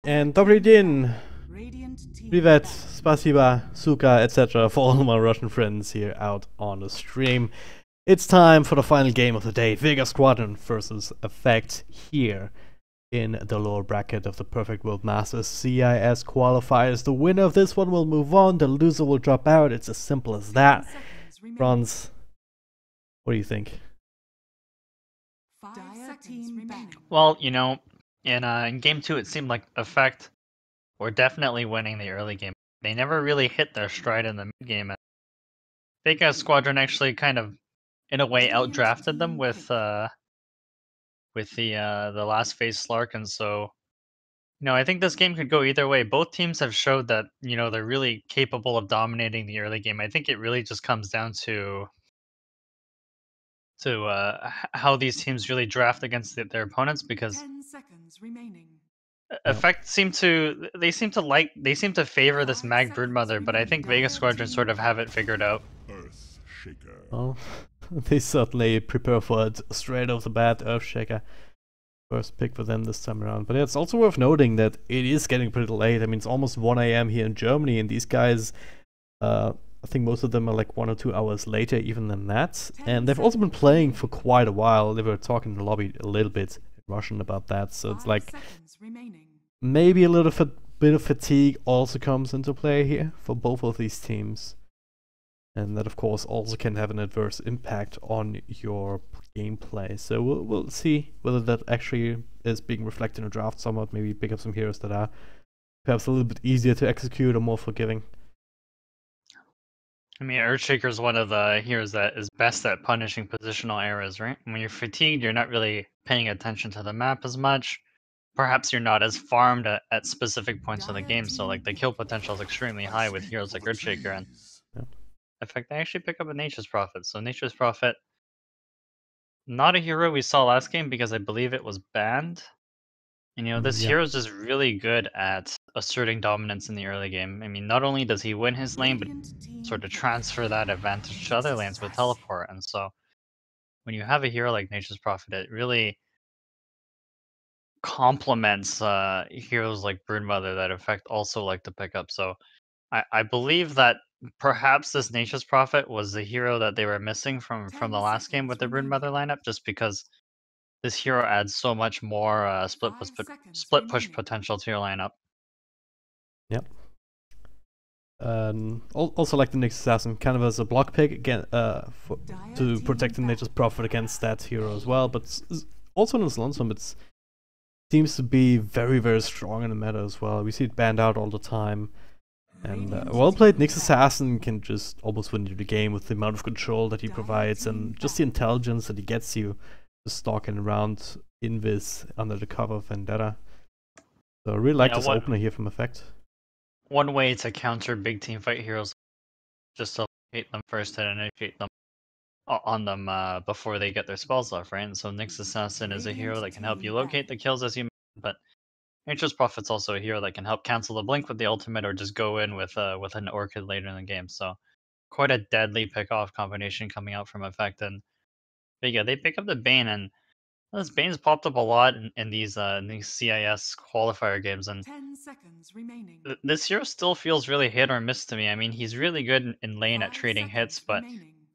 And Dobry din, Privet, Spasiba, Suka, etc. for all my Russian friends here out on the stream. It's time for the final game of the day, Vega Squadron versus Effect here in the lower bracket of the Perfect World Masters CIS qualifiers. The winner of this one will move on, the loser will drop out. It's as simple as that. Franz, what do you think? Well, in game 2 it seemed like Effect were definitely winning the early game. They never really hit their stride in the mid game. Vega Squadron actually kind of, in a way, outdrafted them with the last phase Slark, and so I think this game could go either way. Both teams have showed that they're really capable of dominating the early game. I think it really just comes down to how these teams really draft against their opponents, because 10 seconds remaining. Effect seem to favor this Mag Broodmother, but I think Vega Squadron sort of have it figured out. Well, they certainly prepare for it straight off the bat. Earthshaker, first pick for them this time around. But it's also worth noting that it is getting pretty late. I mean, it's almost 1 AM here in Germany, and these guys, I think most of them are like 1 or 2 hours later even than that. And they've also been playing for quite a while. They were talking in the lobby a little bit in Russian about that, so it's like maybe a little bit of fatigue also comes into play here for both of these teams. And that, of course, also can have an adverse impact on your gameplay. So we'll see whether that actually is being reflected in the draft somewhat. Maybe pick up some heroes that are perhaps a little bit easier to execute or more forgiving. I mean, Earthshaker is one of the heroes that is best at punishing positional errors, right? When you're fatigued, you're not really paying attention to the map as much. Perhaps you're not as farmed at specific points in the game, so like the kill potential is extremely high with heroes like Earthshaker. And in fact, I actually pick up a Nature's Prophet. So Nature's Prophet, not a hero we saw last game because I believe it was banned. And this hero is just really good at asserting dominance in the early game. I mean, not only does he win his lane, but sort of transfer that advantage to other lanes with teleport. And so when you have a hero like Nature's Prophet, it really complements heroes like Broodmother that Effect also like to pick up. So I believe that perhaps this Nature's Prophet was the hero that they were missing from the last game with the Broodmother lineup, just because this hero adds so much more split push potential to your lineup. Yep. Also like the Nyx Assassin, kind of as a block pick again, to protect the Nature's Prophet against that hero as well. But also in its lonesome, it seems to be very, very strong in the meta as well. We see it banned out all the time. And well-played Nyx Assassin can just almost win you the game with the amount of control that he provides and just the intelligence that he gets you just stalking around Invis under the cover of Vendetta. So I really like this opener here from Effect. One way to counter big team fight heroes, just to locate them first and initiate them on them before they get their spells off, right? And so Nyx Assassin is a hero that can help you locate the kills as you mentioned, but Nature's Prophet's also a hero that can help cancel the blink with the ultimate or just go in with an Orchid later in the game. So quite a deadly pick-off combination coming out from Effect. And Vega, they pick up the Bane, and this Bane's popped up a lot in these CIS qualifier games, and 10 seconds remaining. this hero still feels really hit or miss to me. I mean, he's really good in lane at trading hits, but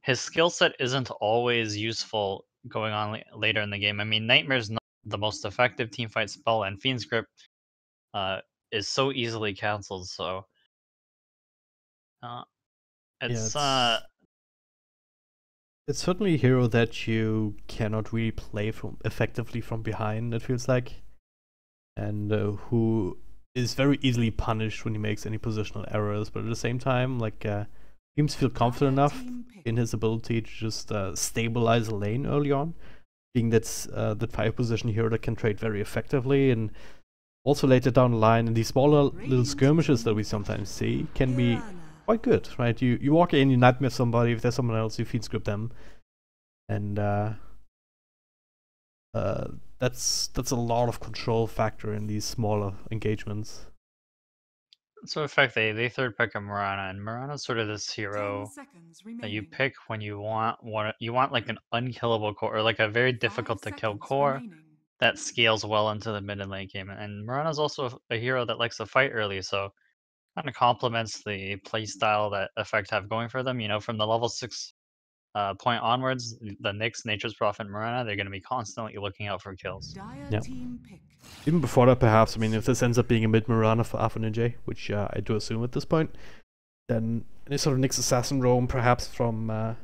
his skill set isn't always useful going on later in the game. I mean, Nightmare's not the most effective teamfight spell, and Fiend's Grip is so easily cancelled. So it's certainly a hero that you cannot really play effectively from behind, it feels like, and who is very easily punished when he makes any positional errors. But at the same time, like teams feel confident enough in his ability to just stabilize a lane early on, being that 5 position hero that can trade very effectively. And also later down the line, in these smaller little skirmishes that we sometimes see, can be quite good, right? You walk in, you nightmare somebody, if there's someone else, you feed script them. And that's a lot of control factor in these smaller engagements. So in fact, they third pick a Mirana, and Mirana's sort of this hero that you pick when you want like an unkillable core, or like a very difficult to kill core, that scales well into the mid and late game. And Mirana's also a hero that likes to fight early, so kind of complements the playstyle that Effect have going for them. You know, from the level 6 point onwards, the Nyx, Nature's Prophet, Mirana, they're going to be constantly looking out for kills. Dire Yep. team pick. Even before that, perhaps, I mean, if this ends up being a mid Mirana for Alpha Ninja, which I do assume at this point, then any sort of Nyx Assassin roam, perhaps from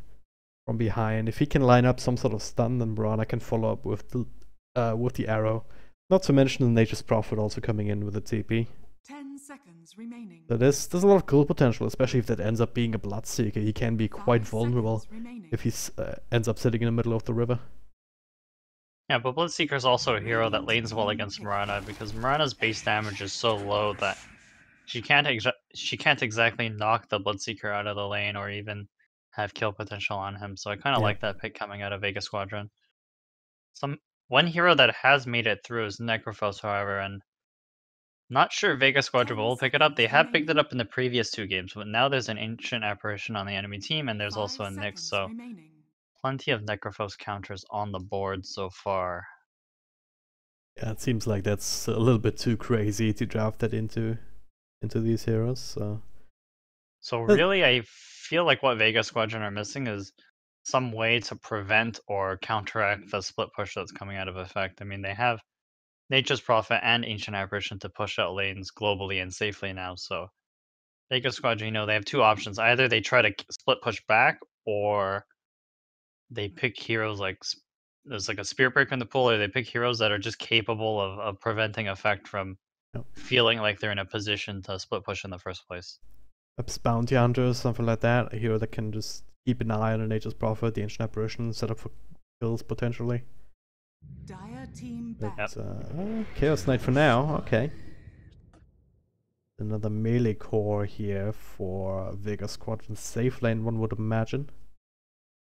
behind. If he can line up some sort of stun, then Mirana can follow up with the arrow. Not to mention the Nature's Prophet also coming in with a TP. 10 seconds remaining. So there's a lot of cool potential, especially if that ends up being a Bloodseeker. He can be quite 5 vulnerable seconds remaining. if he ends up sitting in the middle of the river. Yeah, but Bloodseeker's also a hero that lanes well against Mirana because Mirana's base damage is so low that she can't exactly knock the Bloodseeker out of the lane or even have kill potential on him. So I kind of Yeah. like that pick coming out of Vega Squadron. One hero that has made it through is Necrophos, however, and not sure Vega Squadron will pick it up. They have picked it up in the previous 2 games, but now there's an Ancient Apparition on the enemy team, and there's 5 also a Nyx, seconds so remaining. plenty of Necrophos counters on the board so far. Yeah, it seems like that's a little bit too crazy to draft that into these heroes. So really, I feel like what Vega Squadron are missing is some way to prevent or counteract the split push that's coming out of Effect. I mean, they have Nature's Prophet and Ancient Apparition to push out lanes globally and safely now, so Vega Squadron, you know, they have 2 options. Either they try to split push back, or they pick heroes like there's like a Spirit Breaker in the pool, or they pick heroes that are just capable of preventing Effect from Yep. feeling like they're in a position to split push in the first place. Perhaps Bounty Hunter, something like that. A hero that can just keep an eye on a Nature's Prophet, the Ancient Apparition, set up for kills potentially. Dire team But back. Chaos Knight for now, okay. Another melee core here for Vega Squadron safe lane, one would imagine.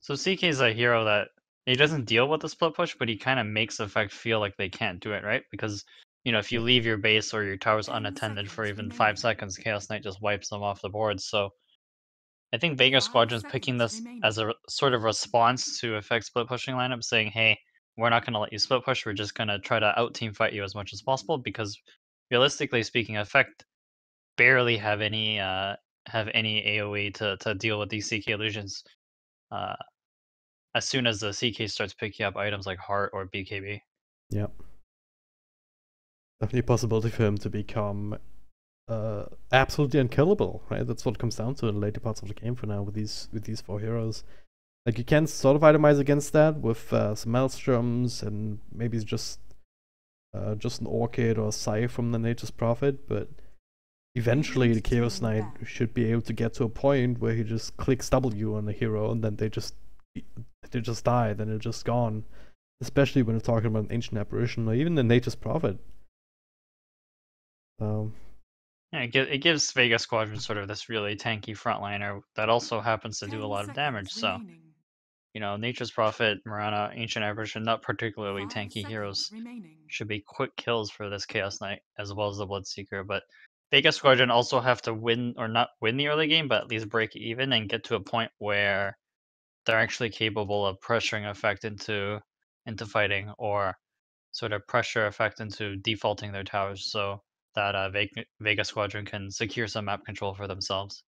So CK is a hero that he doesn't deal with the split push, but he kind of makes Effect feel like they can't do it, right? Because, you know, if you leave your base or your towers 10 unattended for seconds even remaining. 5 seconds, Chaos Knight just wipes them off the board. So I think Vega 5 Squadron's picking seconds this remaining. as a sort of response to Effect split pushing lineup, saying, hey, we're not going to let you split push, we're just going to try to out-team fight you as much as possible, because realistically speaking, Effect barely have any AoE to deal with these CK illusions. As soon as the CK starts picking up items like Heart or BKB. Yep. Definitely a possibility for him to become absolutely unkillable, right? That's what it comes down to in the later parts of the game for now with these 4 heroes. Like, you can sort of itemize against that with some Maelstroms and maybe just an Orchid or a Scythe from the Nature's Prophet, but eventually the Chaos Knight should be able to get to a point where he just clicks W on a hero and then they just die, then they're just gone. Especially when we're talking about an Ancient Apparition or even the Nature's Prophet. So yeah, it gives Vega Squadron sort of this really tanky frontliner that also happens to do a lot of damage. So, you know, Nature's Prophet, Mirana, Ancient Apparition, not particularly tanky heroes, should be quick kills for this Chaos Knight as well as the Bloodseeker. But Vega Squadron also have to win, or not win the early game, but at least break even and get to a point where they're actually capable of pressuring Effect into fighting, or sort of pressure Effect into defaulting their towers, so that Vega Squadron can secure some map control for themselves.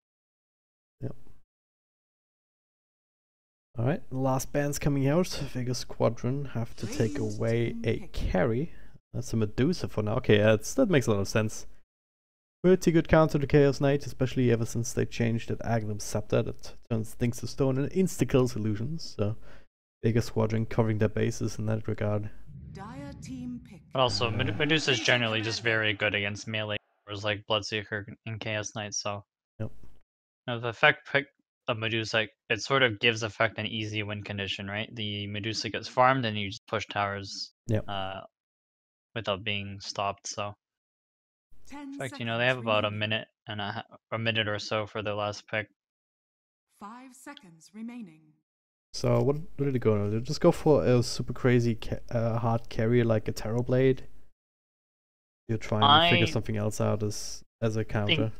yep. Alright, last band's coming out. Vega Squadron have to take away a carry. That's a Medusa for now. Okay, that makes a lot of sense. Pretty good counter to Chaos Knight, especially ever since they changed that Agnum Scepter that turns things to stone and insta-kills illusions. So Vega Squadron covering their bases in that regard. Dire team pick. But also, Medusa is generally just very good against melee heroes like Bloodseeker and Chaos Knight, so Yep. if Effect pick a Medusa, it sort of gives Effect an easy win condition, right? The Medusa gets farmed and you just push towers without being stopped, so in fact, you know, they have about a minute or so for their last pick. 5 seconds remaining. So what did they go on? Did they just go for a super crazy hard carry like a Terrorblade? You're trying to figure something else out as a counter.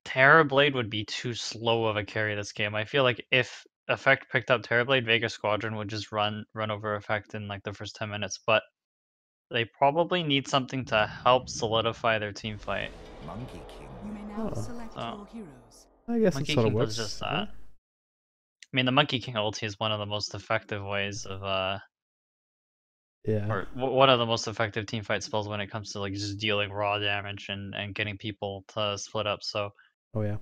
Terrorblade would be too slow of a carry this game. I feel like if Effect picked up Terrorblade, Vega Squadron would just run over Effect in like the first 10 minutes. But they probably need something to help solidify their team fight. Monkey King. You may now Oh. select Oh. your heroes. I guess Monkey it sort of King does works. just yeah. that. I mean, the Monkey King ulti is one of the most effective ways of Yeah. or one of the most effective team fight spells when it comes to like just dealing raw damage and getting people to split up. So Oh yeah.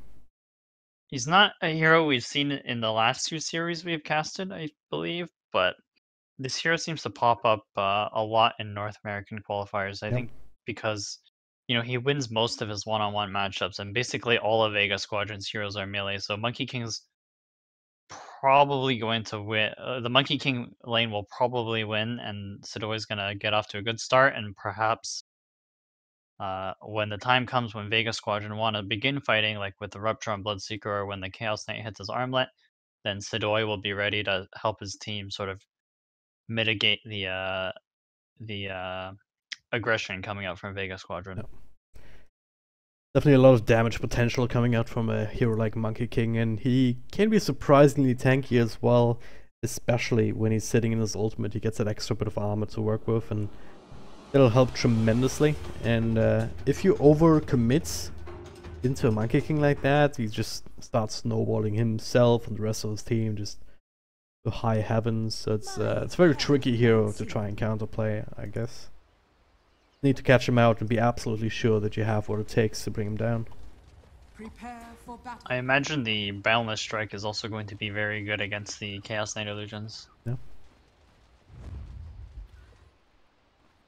he's not a hero we've seen in the last 2 series we've casted, I believe, but this hero seems to pop up a lot in North American qualifiers. I Yep. think because he wins most of his one-on-one matchups, and basically all of Vega Squadron's heroes are melee. So Monkey King's probably going to win. The Monkey King lane will probably win, and Sidori's gonna get off to a good start, and perhaps when the time comes when Vega Squadron want to begin fighting, like with the Rupture on Bloodseeker or when the Chaos Knight hits his armlet, then Sidori will be ready to help his team sort of mitigate the aggression coming out from Vega Squadron. Yep. Definitely a lot of damage potential coming out from a hero like Monkey King, and he can be surprisingly tanky as well, especially when he's sitting in his ultimate. He gets that extra bit of armor to work with, and it'll help tremendously. And if you overcommit into a Monkey King like that, he just starts snowballing himself and the rest of his team just to high heavens. So it's a very tricky hero to try and counterplay, I guess. Need to catch him out and be absolutely sure that you have what it takes to bring him down. Prepare for battle. I imagine the Boundless Strike is also going to be very good against the Chaos Knight illusions. Yeah.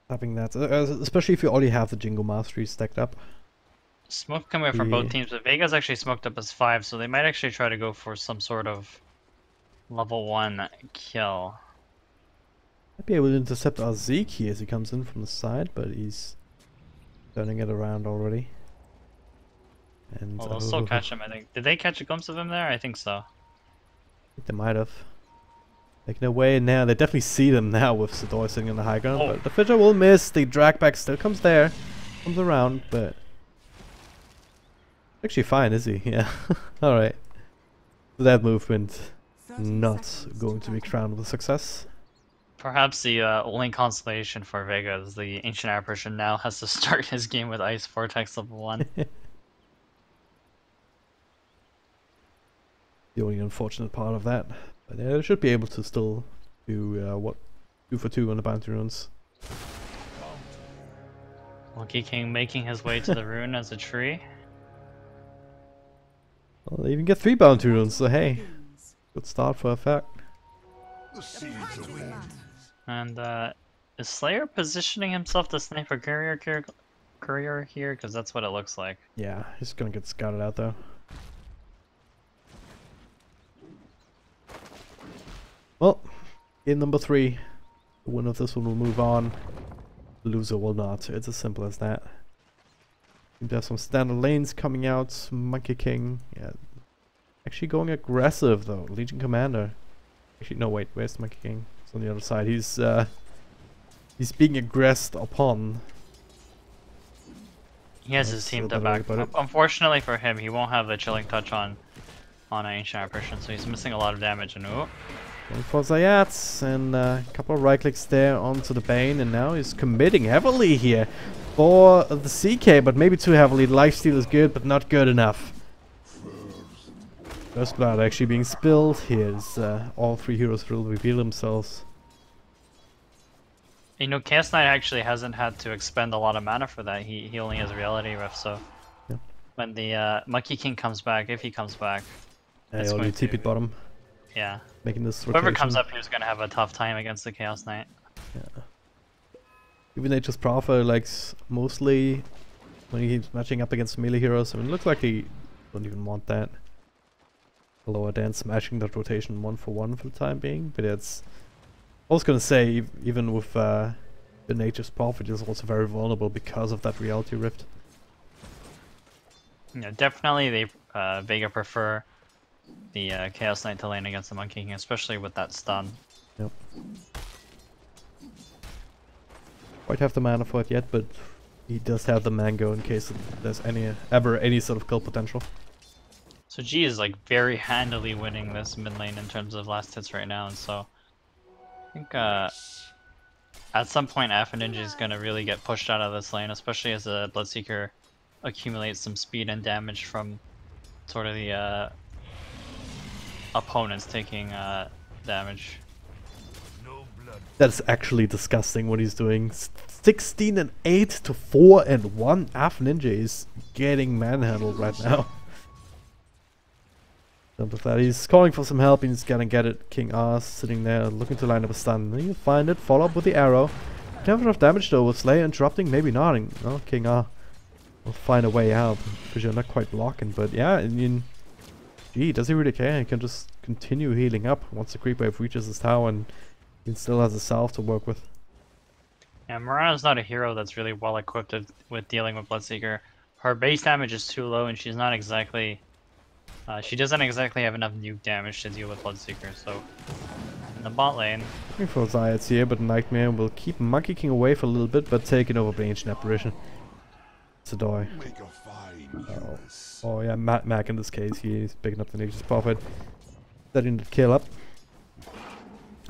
Having that, especially if you already have the Jingle Mastery stacked up. Smoke coming out from both teams, but Vega's actually smoked up as 5, so they might actually try to go for some sort of level 1 kill. Might be able to intercept our Zeke here as he comes in from the side, but he's turning it around already. And Well, they'll still catch him, I think. Did they catch a glimpse of him there? I think so. I think they might have. Making their way in now. They definitely see them now with Sidori sitting on the high ground, but the Fidget will miss. The drag back still comes there. Comes around, but actually fine, is he? Yeah. Alright. So that movement not going to be crowned with success. Perhaps the only consolation for Vega is the Ancient Apparition now has to start his game with Ice Vortex level 1. The only unfortunate part of that. But they should be able to still do 2 for 2 on the bounty runes. Monkey King making his way to the rune as a tree. Well, they even get 3 bounty runes, so hey, good start for a fact. And is Slayer positioning himself to snipe a courier here? Because that's what it looks like. Yeah, he's gonna get scouted out though. Well, game number 3. The winner of this one will move on. The loser will not. It's as simple as that. There's some standard lanes coming out. Monkey King, yeah, actually going aggressive though. Legion Commander. Actually, no, wait. Where's Monkey King? It's on the other side. He's being aggressed upon. He has his team to back up. Unfortunately for him, he won't have the Chilling Touch on Ancient Apparition, so he's missing a lot of damage. And going for Zayats, and a couple of right clicks there onto the Bane, and now he's committing heavily here for the CK, but maybe too heavily. The lifesteal is good, but not good enough. First blood actually being spilled. Here's all 3 heroes will reveal themselves. Chaos Knight actually hasn't had to expend a lot of mana for that. He only has Reality Rift, so yeah. When the Monkey King comes back, if he comes back, it's only TP'd bottom. Yeah. Making this whoever rotation. comes up here is gonna have a tough time against the Chaos Knight. Yeah. Even Nature's Prophet likes mostly when he's matching up against melee heroes. I mean, it looks like he don't even want that. Lower than smashing that rotation 1 for 1 for the time being, but it's. I was gonna say even with the Nature's Prophet is also very vulnerable because of that Reality Rift. Yeah, definitely they Vega prefer the Chaos Knight to lane against the Monkey King, especially with that stun. Yep. Quite have the mana for it yet, but he does have the mango in case there's ever any sort of kill potential. So G is like very handily winning this mid lane in terms of last hits right now, and so I think At some point, Alpha Ninja is gonna really get pushed out of this lane, especially as the Bloodseeker accumulates some speed and damage from sort of the opponents taking damage. That's actually disgusting what he's doing. 16 and 8 to 4 and 1. Alpha Ninja is getting manhandled right now. With that, he's calling for some help, he's gonna get it. King R sitting there looking to line up a stun. He'll find it, follow up with the arrow. Don't have enough damage though, with Slayer interrupting, maybe not. No, King R will find a way out. Because you're not quite blocking, but yeah, I mean, gee, does he really care? He can just continue healing up once the creep wave reaches his tower, and he still has a salve to work with. Yeah, Mirana's not a hero that's really well equipped with dealing with Bloodseeker. Her base damage is too low, and she's not exactly... she doesn't exactly have enough nuke damage to deal with Bloodseeker, so... In the bot lane... Looking for CIS here, but Nightmare will keep Monkey King away for a little bit, but taking over the Ancient Apparition. Sadoi. Oh yeah, Mac in this case, he's picking up the Nature's Prophet. Setting the kill up.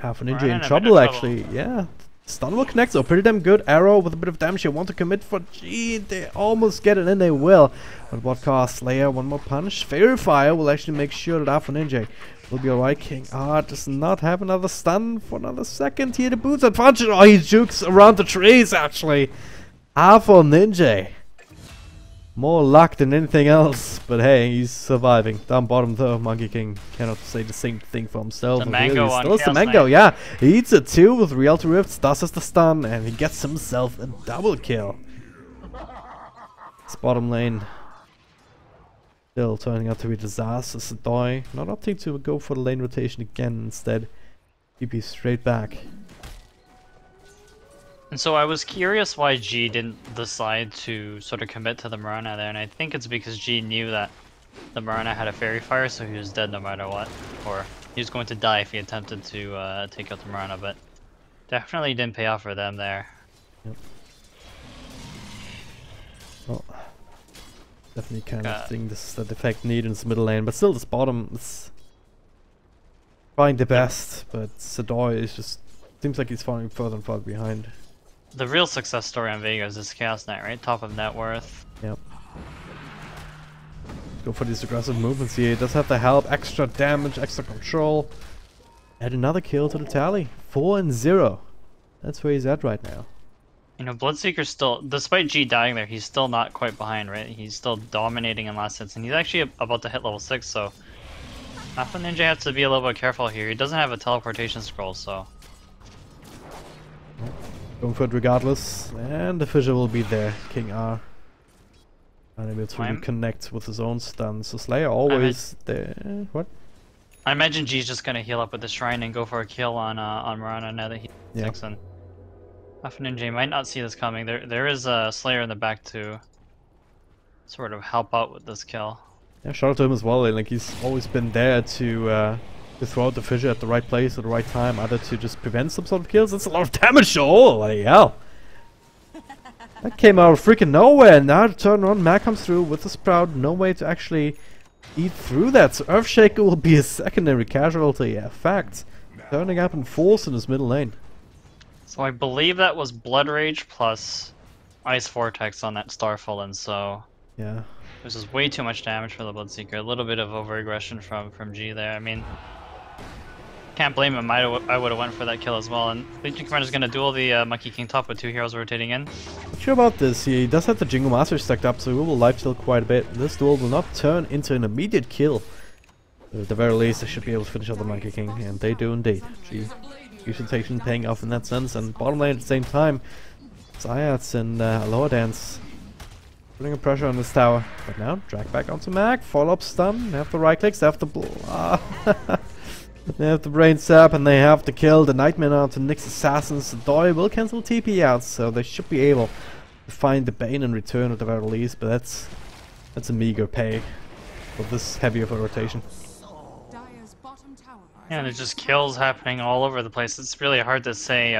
Alpha Ninja in trouble actually, yeah. Stun will connect, so pretty damn good. Arrow with a bit of damage. You want to commit for G. They almost get it in, they will. But what cost? Slayer, one more punch. Fairy Fire will actually make sure that Alpha Ninja will be alright. King R does not have another stun for another second here. The boots advantage. Oh, he jukes around the trees actually. Alpha Ninja. More luck than anything else, but hey, he's surviving. Down bottom though, Monkey King cannot say the same thing for himself. The mango on still the mango, yeah. He eats it too with Reality Rifts, does has the stun, and he gets himself a double kill. This bottom lane still turning out to be a disaster. Sadoi not opting to go for the lane rotation again, instead TP straight back. And so I was curious why G didn't decide to sort of commit to the Mirana there, and I think it's because G knew that the Mirana had a Fairy Fire, so he was dead no matter what. Or he was going to die if he attempted to take out the Mirana, but definitely didn't pay off for them there. Yep. Well, definitely kind of think this is the defect need in this middle lane, but still this bottom is trying the best, but Sadoi is just seems like he's falling further and further behind. The real success story on Vega is this Chaos Knight, right? Top of net worth. Yep. Go for these aggressive movements here. He does have the help, extra damage, extra control. Add another kill to the tally. 4 and 0. That's where he's at right now. You know, Bloodseeker's still, despite G dying there, he's still not quite behind, right? He's still dominating in last hits, and he's actually about to hit level 6, so... Alpha Ninja has to be a little bit careful here. He doesn't have a teleportation scroll, so... Going for it regardless, and the fissure will be there. King R unable to reconnect with his own stun. So Slayer always there. What? I imagine G's just gonna heal up with the shrine and go for a kill on Mirana now that he's 6 and Alpha Ninja might not see this coming. There is a Slayer in the back to sort of help out with this kill. Yeah, shout out to him as well. Like he's always been there to throw out the fissure at the right place at the right time, either to just prevent some sort of kills. That's a lot of damage. Oh, like hell! That came out of freaking nowhere. And now the turn on, Mac comes through with the Sprout. No way to actually eat through that. So Earthshaker will be a secondary casualty. Yeah, fact. Turning up in force in his middle lane. So I believe that was Blood Rage plus Ice Vortex on that Starfallen. So yeah. This is way too much damage for the Bloodseeker. A little bit of over-aggression from G there. I mean, can't blame him. I would have went for that kill as well. And Legion Commander's going to duel the Monkey King top with 2 heroes rotating in. Not sure about this. He does have the Jingle Master stacked up, so he will life steal quite a bit. This duel will not turn into an immediate kill. But at the very least, they should be able to finish out the Monkey King, and they do indeed. G Fusion paying off in that sense, and bottom lane at the same time. CIS and Aloha Dance putting a pressure on this tower. But now, drag back onto Mac, follow-up stun, they have the right clicks, they have the they have the brain sap, and they have to kill the Nightmare now to Nyx Assassins. The Doi will cancel TP out, so they should be able to find the Bane and return at the very least, but that's a meager pay for this heavy of a rotation. Yeah, there's just kills happening all over the place. It's really hard to say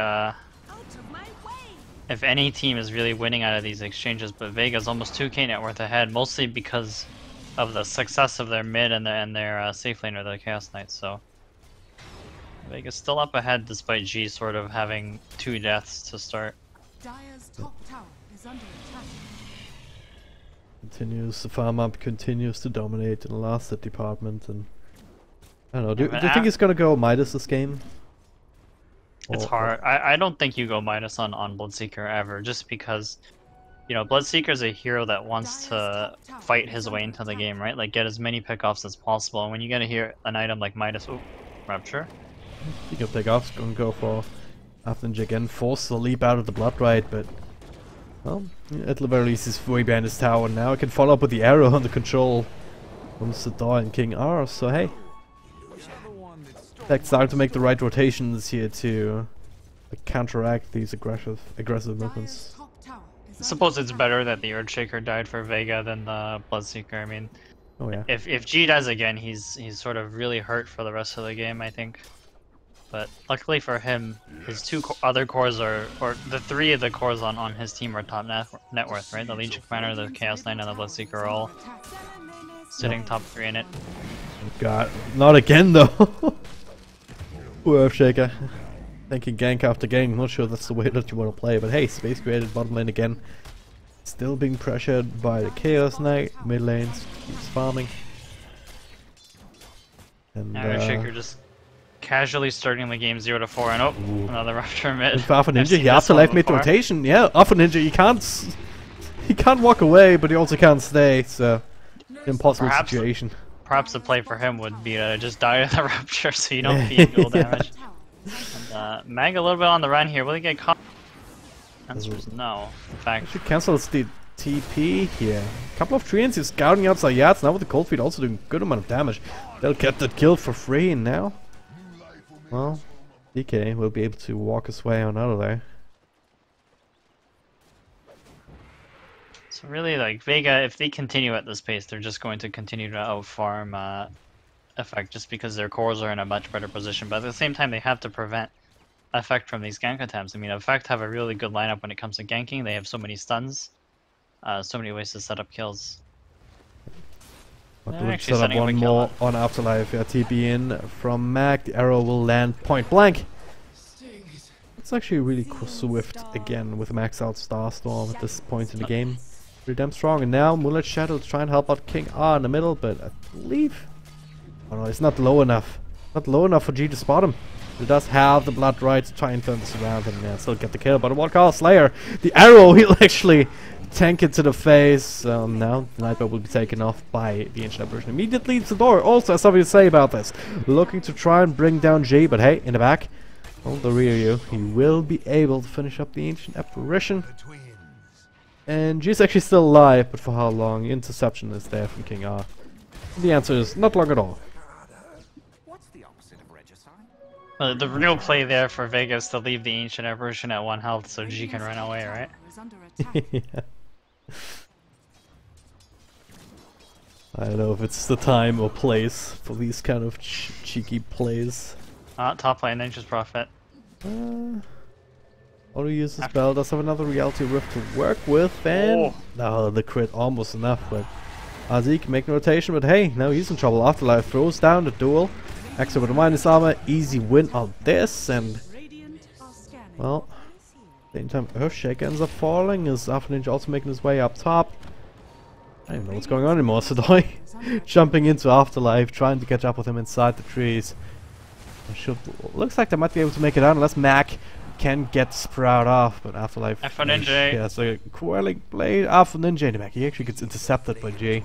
if any team is really winning out of these exchanges, but Vega's almost 2k net worth ahead, mostly because of the success of their mid and their safe laner, the Chaos Knights. So Vega's still up ahead despite G sort of having 2 deaths to start. Dire's top tower is under attack. Continues to farm up, continues to dominate in the last hit department, and I don't know. Do but you think he's gonna go Midas this game? It's Or- hard. I don't think you go minus on Bloodseeker ever, just because, you know, Bloodseeker's a hero that wants to fight his way into the game, right? Like, get as many pickoffs as possible. And when you get to hear an item like Midas, oh, Rupture. He can pick off, gonna go for Afterninja again, force the leap out of the Blood Rite, but well, at the very least he's way behind his tower. Now I can follow up with the arrow on the control from Sadar and King R, so hey. In fact, starting to make the right rotations here to counteract these aggressive movements. Dire's top tower is I suppose it's better that the Earthshaker died for Vega than the Bloodseeker. I mean, Oh yeah. if G dies again, he's sort of really hurt for the rest of the game, I think. But luckily for him, his 2 other cores are, or the 3 of the cores on his team are top net worth, right? The Legion Commander, the Chaos Knight, and the Bloodseeker are all sitting top 3 in it. God, not again though. Earthshaker. Thinking gank after gank, not sure that's the way that you want to play, but hey, space created bottom lane again. Still being pressured by the Chaos Knight, mid lanes, keeps farming. And Now Earthshaker just casually starting the game 0-4, and oh, another Rupture mid. with Alpha I've Ninja, seen he this afterlife one mid before. rotation. Yeah, Alpha Ninja, he can't walk away, but he also can't stay, so impossible Perhaps- situation. Perhaps the play for him would be to just die to the Rupture so you don't feed dual Yeah. damage. And Mag a little bit on the run here. Will he get caught? Answer is no. In fact, Actually cancels the TP here. Couple of treants, he's scouting outside yards, now with the cold feet also doing a good amount of damage. They'll get that kill for free, and now, well, DK will be able to walk his way on out of there. so really, like, Vega, if they continue at this pace, they're just going to continue to outfarm Effect just because their cores are in a much better position. But at the same time, they have to prevent Effect from these gank attempts. I mean, Effect have a really good lineup when it comes to ganking. They have so many stuns, so many ways to set up kills. But They're we'll actually set up setting up a one kill more on Afterlife. Yeah, TP in from Mac. The arrow will land point blank. It's actually really swift again with max out Starstorm at this point in the game. Pretty damn strong. And now Moonlight Shadow to try and help out King R in the middle, but I believe... Oh no, it's not low enough. Not low enough for G to spot him. He does have the Blood Rite to try and turn this around and yeah, still get the kill. But what call Slayer? The arrow, he'll actually tank it to the face. Now the Nightmare will be taken off by the Ancient Apparition. Immediately to the door. Also, something to say about this. Looking to try and bring down G, but hey, in the back, on the rear you, he will be able to finish up the Ancient Apparition. And G's actually still alive, but for how long? The interception is there from King R. The answer is not long at all. What's the opposite of regicide? The real play there for Vega is to leave the Ancient Apparition at 1 health so G can run away, right? is under attack. Yeah. I don't know if it's the time or place for these kind of cheeky plays. Top lane, Nature's Prophet. Auto use the spell, does have another Reality Rift to work with, and... Oh. No, the crit almost enough, but... Azik making rotation, but hey, now he's in trouble. Afterlife throws down the duel. Extra with the minus armor, easy win on this, and... Radiant are scanning. Well, same time Earthshaker ends up falling, is Afterninja also making his way up top. I don't even know what's going on anymore, Sadoi jumping into Afterlife, trying to catch up with him inside the trees. Looks like they might be able to make it out unless Mac can get Sprout off, but Afterlife... Ninja. Yeah, so Quelling Blade, Ninja in the back. He actually gets intercepted by G.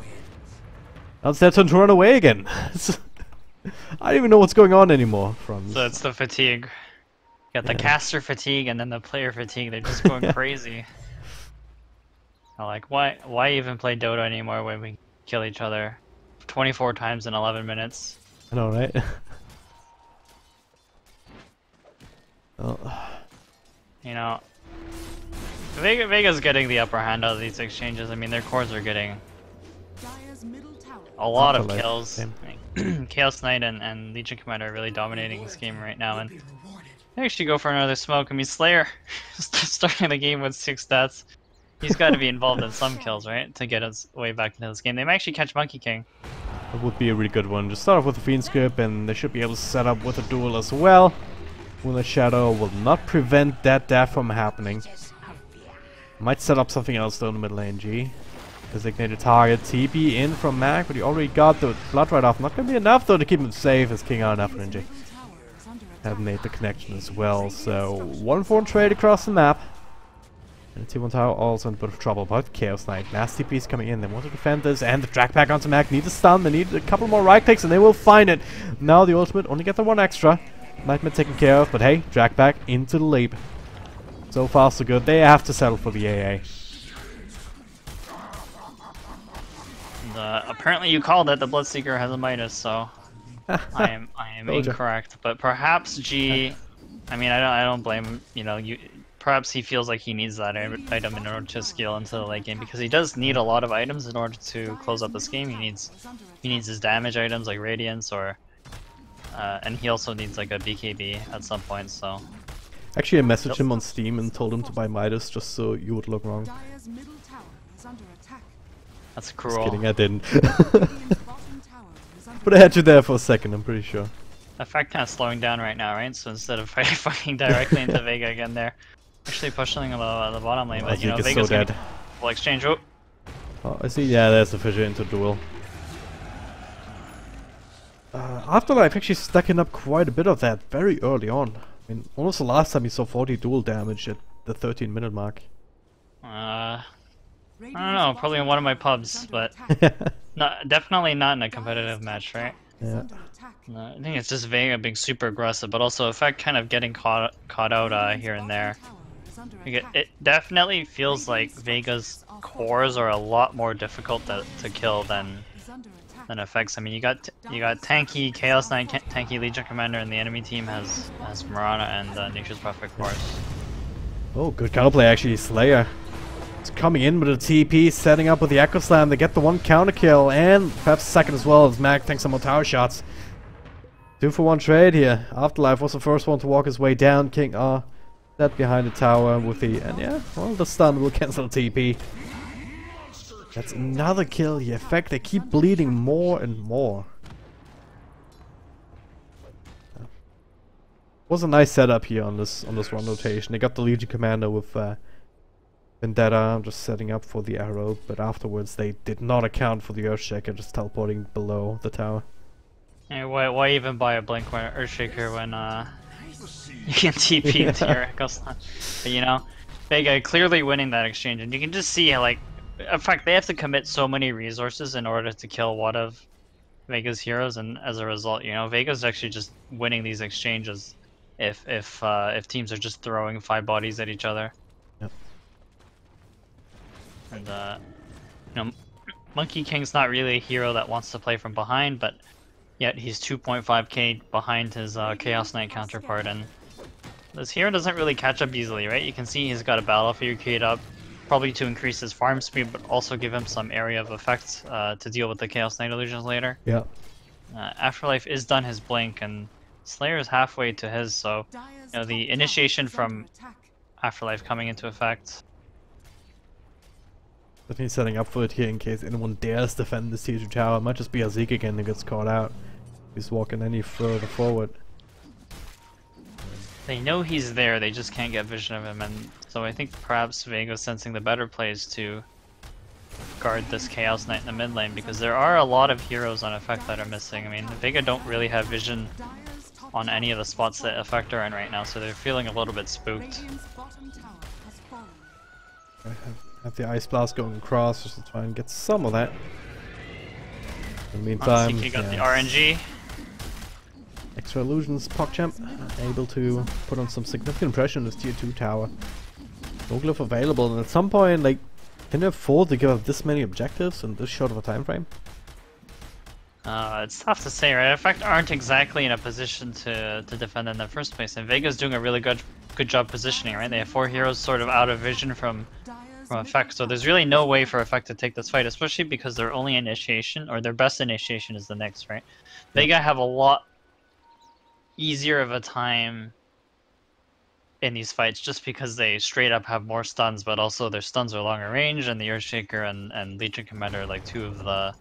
Now it's their turn to run away again. I don't even know what's going on anymore from... So it's the fatigue. Got the caster fatigue and then the player fatigue. They're just going crazy. I'm like, why even play Dota anymore when we kill each other 24 times in 11 minutes? I know, right? Oh. You know, Vega's getting the upper hand out of these exchanges. I mean, their cores are getting Dire's middle tower. a lot of Afterlife, kills. same. Chaos Knight and Legion Commander are really dominating this game right now, and they actually go for another smoke. I mean, Slayer starting the game with 6 stats. He's got to be involved in some kills, right, to get his way back into this game. They might actually catch Monkey King. That would be a really good one. Just start off with the Fiend Script, and they should be able to set up with a duel as well. Moonlight Shadow will not prevent that death from happening. Might set up something else though in the mid lane, G. Designated target, TP in from Mac, but he already got the blood right off. Not gonna be enough though to keep him safe as King out enough G. Have made the connection as well, so 1-4 trade across the map. And the T1 tower also in a bit of trouble, but Chaos Knight, nasty piece coming in. They want to defend this, and the drag back onto Mac. Need a stun, they need a couple more right clicks, and they will find it. Now the ultimate only get the one extra. Nightmare taken care of, but hey, drag back into the leap. So far so good. They have to settle for the AA. Apparently you called it. The Bloodseeker has a Midas, so I am incorrect. But perhaps G, I mean I don't blame him. You know, perhaps he feels like he needs that item in order to scale into the late game, because he does need a lot of items in order to close up this game. He needs his damage items like Radiance, or and he also needs like a BKB at some point. So actually, I messaged him on Steam and told him to buy Midas just so you would look wrong. Dire's middle tower is under attack. that's cruel. Just kidding, I didn't. Radiant's bottom tower is under But I had you there for a second, I'm pretty sure. Effect kind of slowing down right now, right? So instead of fighting directly into Vega again, they're actually pushing the bottom lane. But you know, Zeke is Vega's so dead. will exchange. Oh, Oh, I see, yeah, there's the fissure into duel. Afterlife actually stacking up quite a bit of that very early on. I mean, when was the last time you saw 40 duel damage at the 13-minute mark? I don't know, probably in one of my pubs, but definitely not in a competitive match, right? Yeah. No, I think it's just Vega being super aggressive, but also Effect kind of getting caught out here and there. It definitely feels like Vega's cores are a lot more difficult to kill than Effects. I mean, you got tanky Chaos Knight, tanky Legion Commander, and the enemy team has Mirana and Nature's Prophet Chorus. Oh, good counterplay actually, Slayer. It's coming in with a TP, setting up with the Echo Slam. They get the one counter kill, and perhaps second as well as Mag takes some more tower shots. 2-for-1 trade here. Afterlife was the first one to walk his way down. King R that behind the tower with the, and yeah, well, the stun will cancel the TP. That's another kill. The Effect, they keep bleeding more and more. Was a nice setup here on this one rotation. They got the Legion Commander with Vendetta just setting up for the arrow, but afterwards they did not account for the Earthshaker just teleporting below the tower. Hey, why even buy a Blink Earthshaker when you can TP into your Echo Slam? But you know, Vega clearly winning that exchange, and you can just see like, in fact, they have to commit so many resources in order to kill one of Vega's heroes, and as a result, you know, Vega's actually just winning these exchanges if teams are just throwing 5 bodies at each other. Yep. And you know, Monkey King's not really a hero that wants to play from behind, but yet he's 2.5k behind his Chaos Knight counterpart, and this hero doesn't really catch up easily, right? You can see he's got a Battlefield keyed up, probably to increase his farm speed, but also give him some area of effect to deal with the Chaos Knight illusions later. Yeah. Afterlife is done his blink, and Slayer is halfway to his, so you know, the initiation from Afterlife coming into effect. But he's setting up for it here in case anyone dares defend this Tier 2 tower. It might just be a Zeke again that gets caught out. He's walking any further forward. They know he's there, they just can't get vision of him, and so I think perhaps Vega's sensing the better plays to guard this Chaos Knight in the mid lane, because there are a lot of heroes on Effect that are missing. I mean, Vega don't really have vision on any of the spots that Effect are in right now, so they're feeling a little bit spooked. I have the Ice Blast going across just to try and get some of that. In the meantime, CK got the RNG. Extra Illusions, PogChamp, able to put on some significant pressure on this Tier 2 tower. No glyph available, and at some point, like, can they afford to give up this many objectives in this short of a time frame? It's tough to say, right? Effect aren't exactly in a position to defend in the first place, and Vega's doing a really good job positioning, right? They have 4 heroes sort of out of vision from Effect, so there's really no way for Effect to take this fight, especially because their only initiation, or their best initiation, is the Nyx, right? Vega have a lot easier of a time in these fights just because they straight up have more stuns, but also their stuns are longer range, and the Earthshaker and Legion Commander are like 2 of the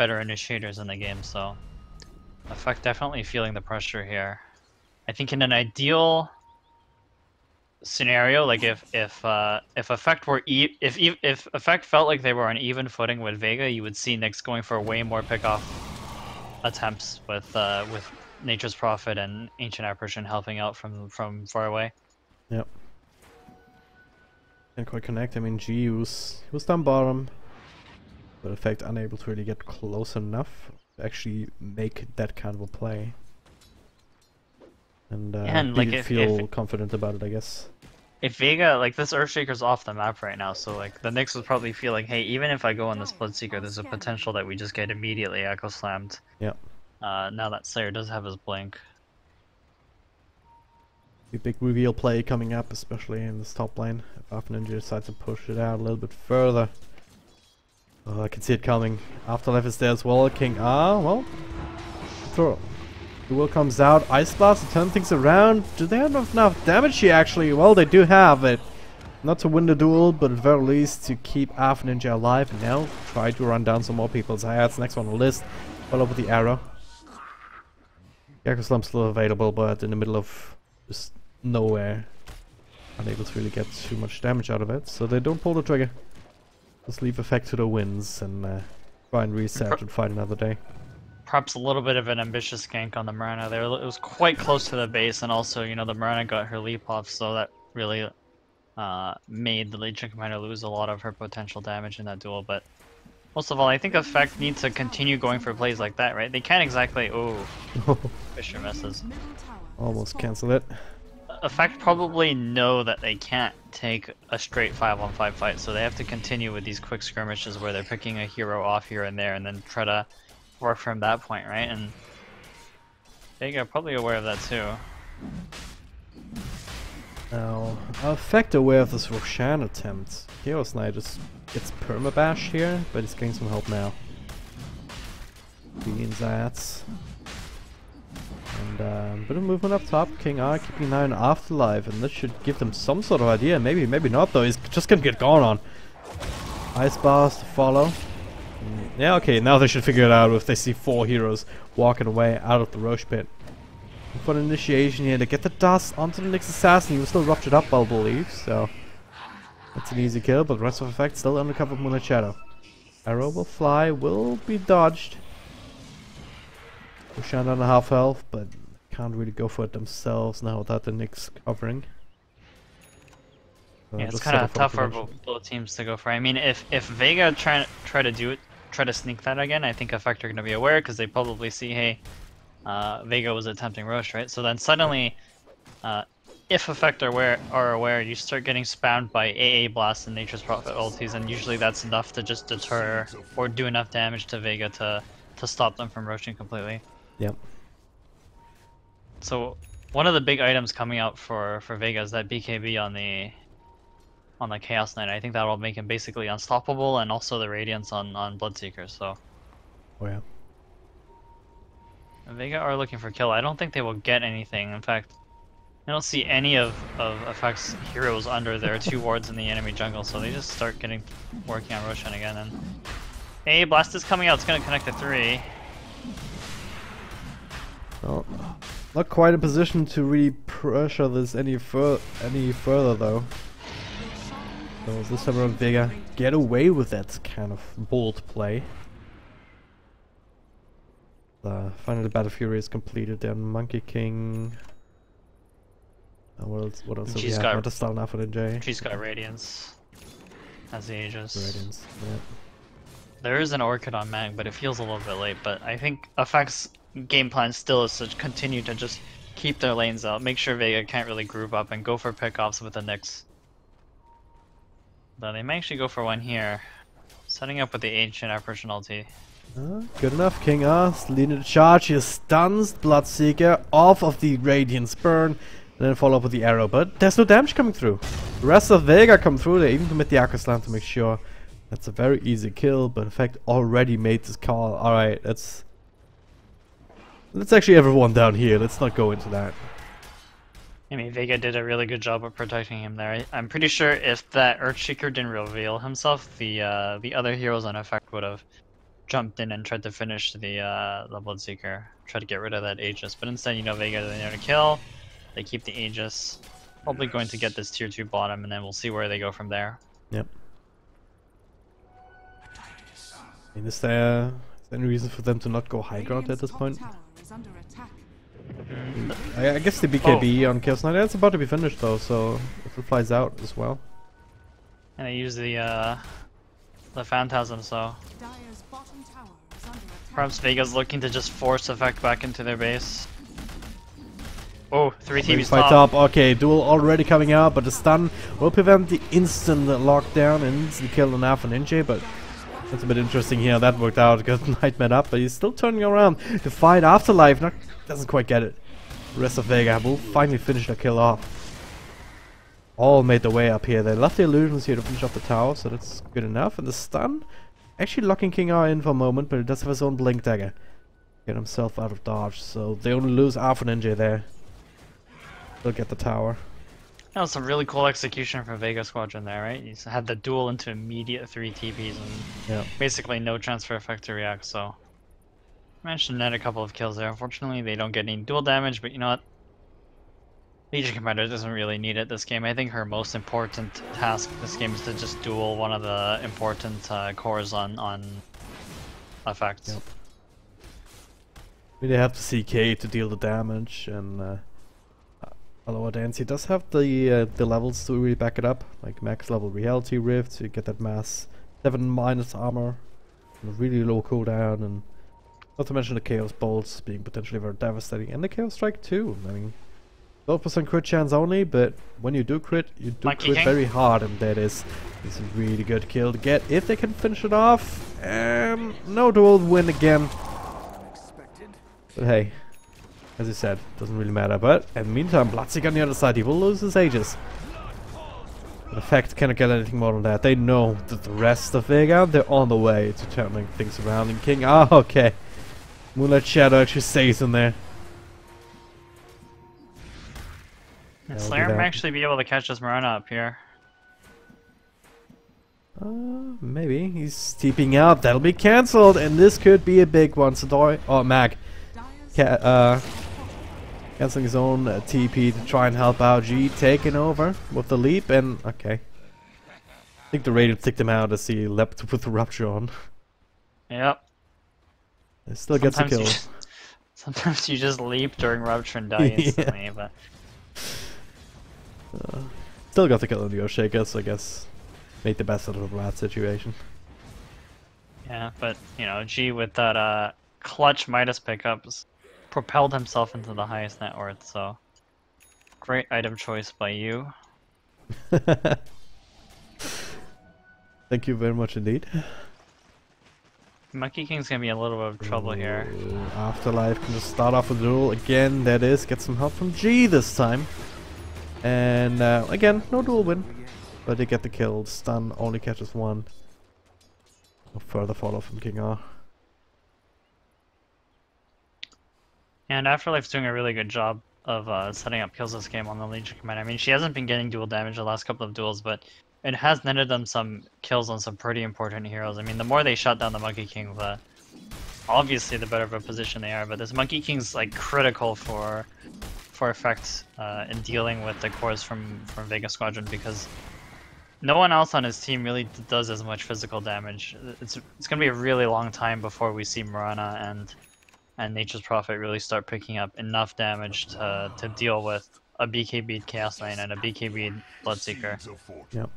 better initiators in the game, so Effect definitely feeling the pressure here. I think in an ideal scenario, like if Effect were if Effect felt like they were on even footing with Vega, you would see Nyx going for way more pickoff attempts with Nature's Prophet and Ancient Apparition helping out from far away. Yep. Can't quite connect. I mean, G was down bottom, but Effect unable to really get close enough to actually make that kind of a play. And, And like feel confident about it, I guess. If Vega, like this Earthshaker's off the map right now, so like the Nyx would probably feel like, hey, even if I go on this Bloodseeker, there's a potential that we just get immediately Echo Slammed. Yeah. Now that Slayer does have his blink. A big reveal play coming up, especially in this top lane. If Alpha Ninja decides to push it out a little bit further. Oh, I can see it coming. Afterlife is there as well. King well. Throw. The will comes out. Ice Blast to turn things around. Do they have enough damage here actually? Well, they do have it. Not to win the duel, but at the very least to keep Alpha Ninja alive. And now try to run down some more people. Zayat's next one on the list. Follow with the arrow. Echo Slam's still available, but in the middle of just nowhere. Unable to really get too much damage out of it. So they don't pull the trigger. Just leave Effect to the wins and try and reset and fight another day. Perhaps a little bit of an ambitious gank on the Marana there. It was quite close to the base, and also, you know, the Marana got her leap off, so that really made the Legion Commander lose a lot of her potential damage in that duel. But most of all, I think Effect needs to continue going for plays like that, right? They can't exactly... Oh, Fisher misses. Almost cancel it. Effect probably know that they can't take a straight 5-on-5 fight, so they have to continue with these quick skirmishes where they're picking a hero off here and there and then try to work from that point, right? And Vega probably aware of that too. Now, Effect aware of this Roshan attempt. Chaos Knight just gets permabash here, but he's getting some help now. Being that. And bit of movement up top. King R keeping an eye on Afterlife, and this should give them some sort of idea. Maybe not though. He's just gonna get gone on. Ice bars to follow. Yeah, okay, now they should figure it out if they see 4 heroes walking away out of the Roche pit. For an initiation here to get the dust onto the next assassin. He was still ruptured up, I believe, so that's an easy kill, but the rest of Effect still under cover of Moonlight Shadow. Arrow will fly, will be dodged. Roshan on a half health, but can't really go for it themselves now without the Nyx covering. So yeah, it's kind of tough for both teams to go for. I mean, if Vega try to sneak that again, I think Effect are going to be aware because they probably see, hey, Vega was attempting Roche, right? So then suddenly, if Effect are aware, you start getting spammed by AA Blast and Nature's Prophet ultis, and usually that's enough to just deter or do enough damage to Vega to stop them from Roaching completely. Yep. So one of the big items coming out for Vega is that BKB on the Chaos Knight. I think that will make him basically unstoppable, and also the Radiance on Bloodseeker. So. Oh yeah. Vega are looking for kill. I don't think they will get anything. In fact, I don't see any of Effect's heroes under their 2 wards in the enemy jungle, so they just start working on Roshan again. And hey, Blast is coming out. It's gonna connect to 3. Well, not quite in position to really pressure this any further though. So this time around, Vega get away with that kind of bold play. Finally, the Battle Fury is completed. Then Monkey King. What else? She's got Not a style now for the J. She's got Radiance as the Aegis. Radiance. Yeah. There is an Orchid on Mag, but it feels a little bit late. But I think Effect's game plan still is to continue to just keep their lanes out, make sure Vega can't really group up, and go for pickoffs with the Nyx. Though they may actually go for one here, setting up with the Ancient Apparition ulti. Good enough, King Us. Leading the charge. He stuns Bloodseeker off of the Radiance Burn, and then follow up with the arrow. But there's no damage coming through. The rest of Vega come through. They even commit the Aqua Slam to make sure that's a very easy kill. But Effect already made this call. Alright, let's actually everyone down here. Let's not go into that. I mean, Vega did a really good job of protecting him there. I'm pretty sure if that Earthshaker didn't reveal himself, the other heroes on Effect would have jumped in and tried to finish the Bloodseeker, try to get rid of that Aegis. But instead, you know, Vega they're there to kill. They keep the Aegis. Probably going to get this tier 2 bottom, and then we'll see where they go from there. Yep. I mean, is there any reason for them to not go high ground at this point? Tower is under attack. I guess the BKB on Chaos Knight, that's about to be finished though, so if it flies out as well. And they use the Phantasm, so Dire's bottom tower is under attack. perhaps Vega's looking to just force effect back into their base. Oh, 3 TVs Fight top. top. Okay, duel already coming out, but the stun will prevent the instant lockdown and instant kill on Alpha Ninja, but that's a bit interesting here. That worked out because Nightmare up, but he's still turning around to fight Afterlife. Doesn't quite get it. The rest of Vega will finally finish the kill off. All made their way up here. They left the illusions here to finish off the tower, so that's good enough. And the stun, actually locking King R in for a moment, but he does have his own blink dagger. Get himself out of dodge, so they only lose Alpha Ninja there. They'll get the tower. That was some really cool execution from Vega Squadron there, right? You had the duel into immediate 3 TPs and basically no transfer effect to react, so managed to net a couple of kills there. Unfortunately, they don't get any duel damage, but you know what? Legion Commander doesn't really need it this game. I think her most important task this game is to just duel one of the important cores on effects. Yep. They have the CK to deal the damage, and Aloha Dancy does have the levels to really back it up, like max level Reality Rift, so you get that mass 7 minus armor, and a really low cooldown, and not to mention the Chaos Bolts being potentially very devastating, and the Chaos Strike too. I mean, 12% crit chance only, but when you do crit, you do Monkey crit King. very hard, and that is a really good kill to get if they can finish it off. No duel win again. But hey, as I said, doesn't really matter. But in the meantime, Bloodseeker on the other side, he will lose his Aegis. In effect, cannot get anything more than that. They know that the rest of Vega, they're on the way to turning things around. And King, okay. Moonlight Shadow actually stays in there. And Slayer might actually be able to catch this Marana up here. Maybe. He's TPing out. That'll be cancelled. And this could be a big one. Sadoi. Oh, Mag. Cancelling his own TP to try and help out. G taking over with the leap. And, okay. I think the Radiant ticked him out as he leapt with the Rupture on. Yep. It still gets a kill. Sometimes you just leap during Rupture and die instantly, but... Still got the kill on the Earthshaker, so I guess made the best out of that situation. Yeah, but, you know, G with that clutch Midas pickups propelled himself into the highest net worth, so great item choice by you. Thank you very much indeed. Monkey King's gonna be in a little bit of trouble here. Afterlife can just start off with the duel again, that is, get some help from G this time. And again, no duel win, but they get the kill. Stun only catches one. No further follow from King R. And Afterlife's doing a really good job of setting up kills this game on the Legion Commander. I mean, she hasn't been getting dual damage the last couple of duels, but it has netted them some kills on some pretty important heroes. I mean, the more they shut down the Monkey King, obviously the better of a position they are. But this Monkey King's like critical for effects in dealing with the cores from Vega Squadron, because no one else on his team really does as much physical damage. It's gonna be a really long time before we see Marana and Nature's Prophet really start picking up enough damage to deal with a BKB Chaos Knight and a BKB Bloodseeker. Yep.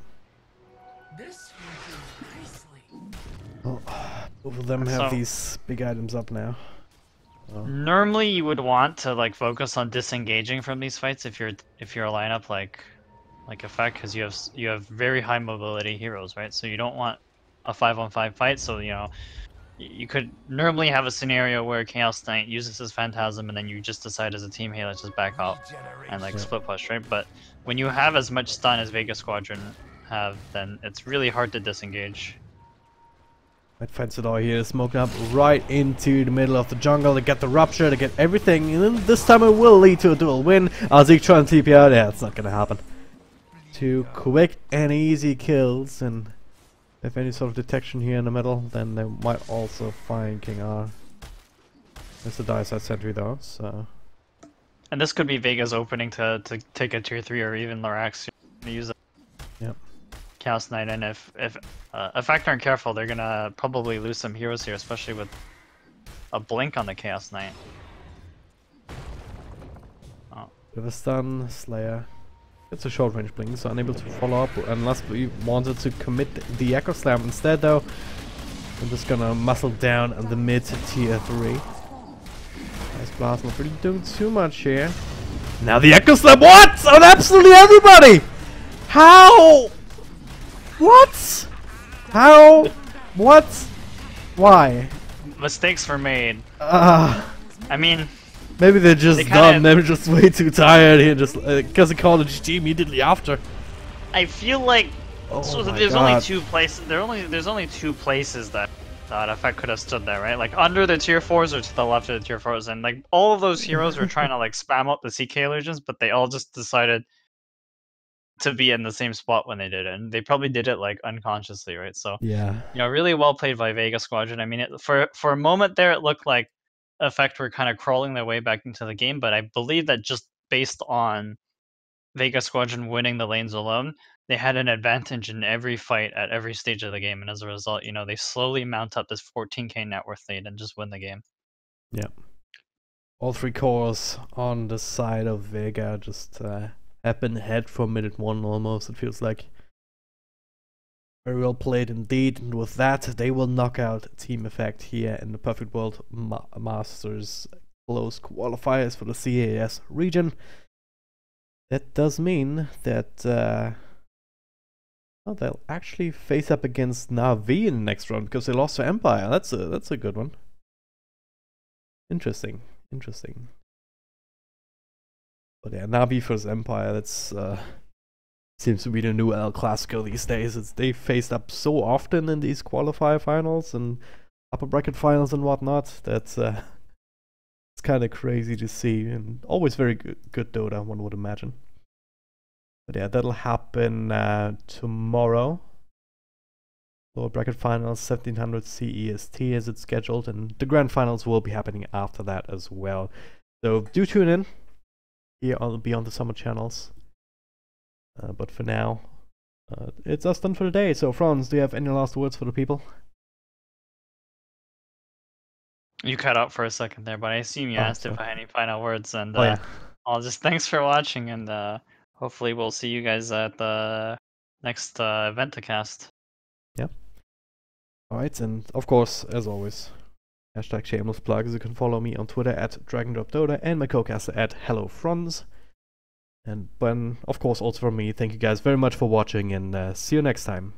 Well, both of them have these big items up now. Normally you would want to like focus on disengaging from these fights if you're a lineup like Effect, because you have very high mobility heroes, right? So you don't want a 5-on-5 fight, so you know you could normally have a scenario where Chaos Knight uses his Phantasm and then you just decide as a team, hey, let's just back out and like split push, right? But when you have as much stun as Vega Squadron have, then it's really hard to disengage. Might find Sador here, smoking up right into the middle of the jungle to get the Rupture, to get everything, and then this time it will lead to a dual win. Zeke trying to TP out, yeah, it's not gonna happen. Two quick and easy kills, and If any sort of detection here in the middle, then they might also find King R. It's a dire side sentry though, so... And this could be Vega's opening to take a tier 3 or even Lorax to use a Chaos Knight, and if Effect aren't careful, they're gonna probably lose some heroes here, especially with a blink on the Chaos Knight. Oh. With a stun, Slayer. It's a short range blink, so unable to follow up unless we wanted to commit the Echo Slam instead though. I'm just gonna muscle down on the mid tier 3. Nice blast, not really doing too much here. Now the Echo Slam, what? On absolutely everybody! How? What? How? What? Why? Mistakes were made. I mean, maybe they're just they done. They're just way too tired here, just because they called the GG immediately after. I feel like there's God. only two places. There's only two places that Effect could have stood there, right? Like under the tier 4s or to the left of the tier 4s, and like all of those heroes were trying to like spam up the CK illusions, but they all just decided to be in the same spot when they did it, and they probably did it like unconsciously, right? So yeah, really well played by Vega Squadron. I mean, for a moment there, it looked like Effect were kind of crawling their way back into the game, but I believe that just based on Vega Squadron winning the lanes alone, they had an advantage in every fight at every stage of the game, and as a result, they slowly mount up this 14k net worth lead and just win the game. Yeah. All 3 cores on the side of Vega just have been ahead from minute 1 almost, it feels like. Very well played indeed, and with that, they will knock out Team Effect here in the Perfect World Masters close qualifiers for the CIS region. That does mean that they'll actually face up against Na'Vi in the next round because they lost to Empire. That's a good one. Interesting. But yeah, Na'Vi versus Empire, that's seems to be the new El Clasico these days. They faced up so often in these qualifier finals and upper bracket finals and whatnot that it's kind of crazy to see, and always very good Dota, one would imagine. But yeah, that'll happen tomorrow. Lower bracket finals 1700 CEST as it's scheduled, and the grand finals will be happening after that as well. So do tune in here on the Beyond the Summer channels. But for now, it's us done for the day. So Franz, do you have any last words for the people? You cut out for a second there, but I assume you asked if I had any final words, and yeah. I'll just thanks for watching, and hopefully we'll see you guys at the next event to cast. Yep. Alright, and of course, as always, hashtag shameless plugs. You can follow me on Twitter at DragonDropDota and my co-caster at HelloFranz. And of course, also from me, thank you guys very much for watching, and see you next time.